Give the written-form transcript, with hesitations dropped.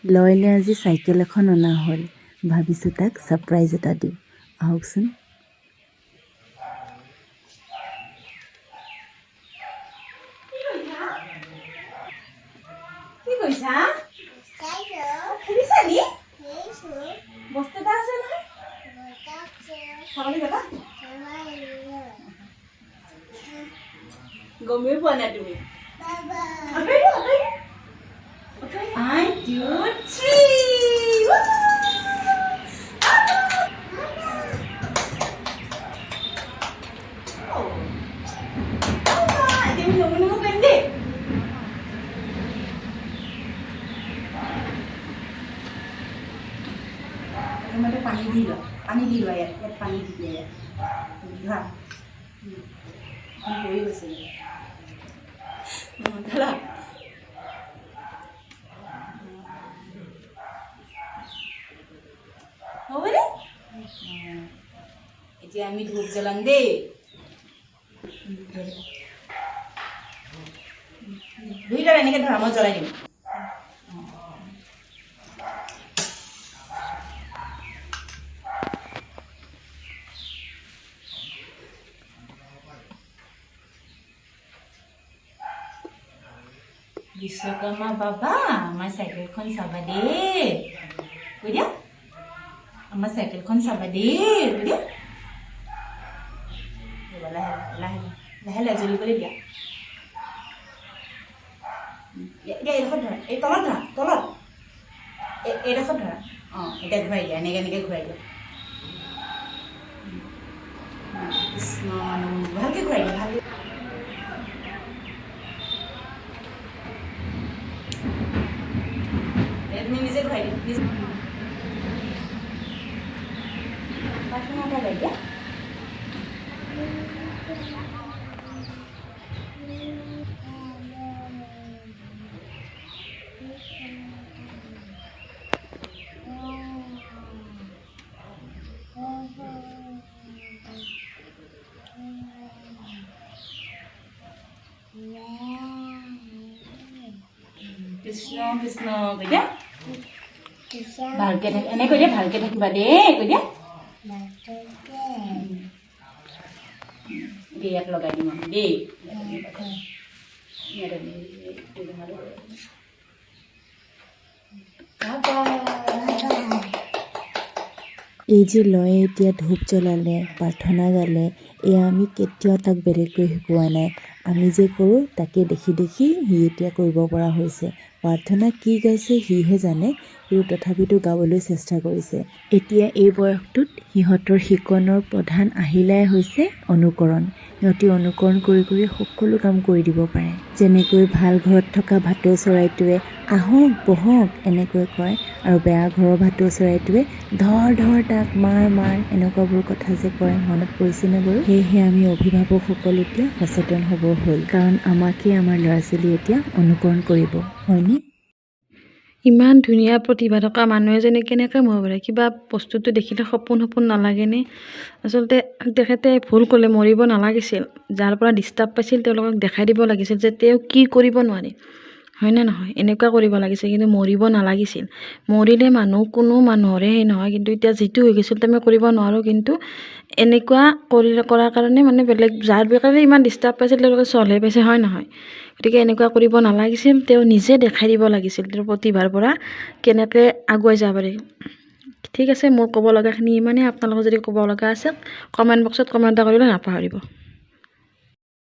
লয়লে আজি চাইকেল এখন অনা হ'ল ভাবিছোঁ তাক ছাৰপ্ৰাইজ এটা দিওঁ আহকচোন কি কৈছা খেলিছা নি বস্তু এটা আছে নহয় খাবলৈ যাবা গমেই পোৱা নাই তুমি One, two, three. Woo! Oh. Ada minum pendek. Ada pani di lo ya, lihat pani di dia ya. Lihat. Ini boleh sih. Mantap. Boleh? Jadi kami duduk jalan deh. Duitnya ini kan drama jalan ini. Bisa ke ma baba, mas cycle kon sabade. Udah? Ama cycle kon sabade, udah? Lah juli boleh dia. Dia itu kan, tolong. Itu kan, itu ghai dia, nega ghai dia. Bhalke ghai dia, bhalke. Ini নিজে ghai dia. Pakai apa lagi ya? Krishna kaya ভালকে থাক এনে কৈ দিয়া ভালকে থাকিবা দেই কৈ দিয়া দেই ইয়াত লগাই দিম আমি দেই এই যে লয়ে এতিয়া ধূপ জ্বলালে প্ৰাৰ্থনা গালে এয়া আমি কেতিয়াও তাক বেলেগকৈ শিকোৱা নাই আমি যে কৰোঁ তাকে দেখি দেখি সি এতিয়া কৰিব পৰা হৈছে প্ৰাৰ্থনা কি গাইছে সিহে জানে কিন্তু তথাপিতো গাবলৈ চেষ্টা কৰিছে এতিয়া এই বয়সটোত সিহঁতৰ শিকনৰ প্ৰধান আহিলাই হৈছে অনুকৰণ সিহঁতি অনুকৰণ কৰি কৰি সকলো কাম কৰি দিব পাৰে যেনেকৈ ভাল ঘৰত থকা ভাটৌ চৰাইটোৱে আহক বহক এনেকৈ কয় আৰু বেয়া ঘৰৰ ভাটৌ চৰাইটোৱে ধৰ তাক মাৰ এনেকুৱাবোৰ কথা যে কয় মনত পৰিছেনে বাৰু সেয়েহে আমি অভিভাৱকসকল এতিয়া সচেতন হ'ব হ'ল কাৰণ আমাকে আমাৰ ল'ৰা ছোৱালী এতিয়া অনুকৰণ কৰিব হয়নে ইমান ধুনীয়া প্ৰতিভা থকা মানুহ এজনে কেনেকৈ মৰিব পাৰে কিবা বস্তুটো দেখিলে সপোন নালাগেনে আচলতে তেখেতে ভুল ক'লে মৰিব নালাগিছিল যাৰ পৰা ডিষ্টাৰ্ব পাইছিল তেওঁলোকক দেখাই দিব লাগিছিল যে তেওঁ কি কৰিব নোৱাৰে হয়নে নহয় এনেকুৱা কৰিব লাগিছিল কিন্তু মৰিব নালাগিছিল মৰিলে কোনো মানুহৰে সেই নহয় কিন্তু এতিয়া যিটো হৈ গৈছিল আমি কৰিব নোৱাৰোঁ কিন্তু এনেকুৱা কৰাৰ কাৰণে মানে বেলেগ যাৰ কাৰণে ইমান ডিষ্টাৰ্ব পাইছিল তেওঁলোকে চলহে পাইছে হয় নহয় গতিকে এনেকুৱা কৰিব নালাগিছিল তেওঁ নিজে দেখাই দিব লাগিছিল তেওঁৰ প্ৰতিভাৰ পৰা কেনেকৈ আগুৱাই যাব পাৰি ঠিক আছে মোৰ ক'ব লগাখিনি ইমানেই আপোনালোকৰ যদি ক'ব লগা আছে কমেণ্ট বক্সত কমেণ্ট এটা কৰিলে নাপাহৰিব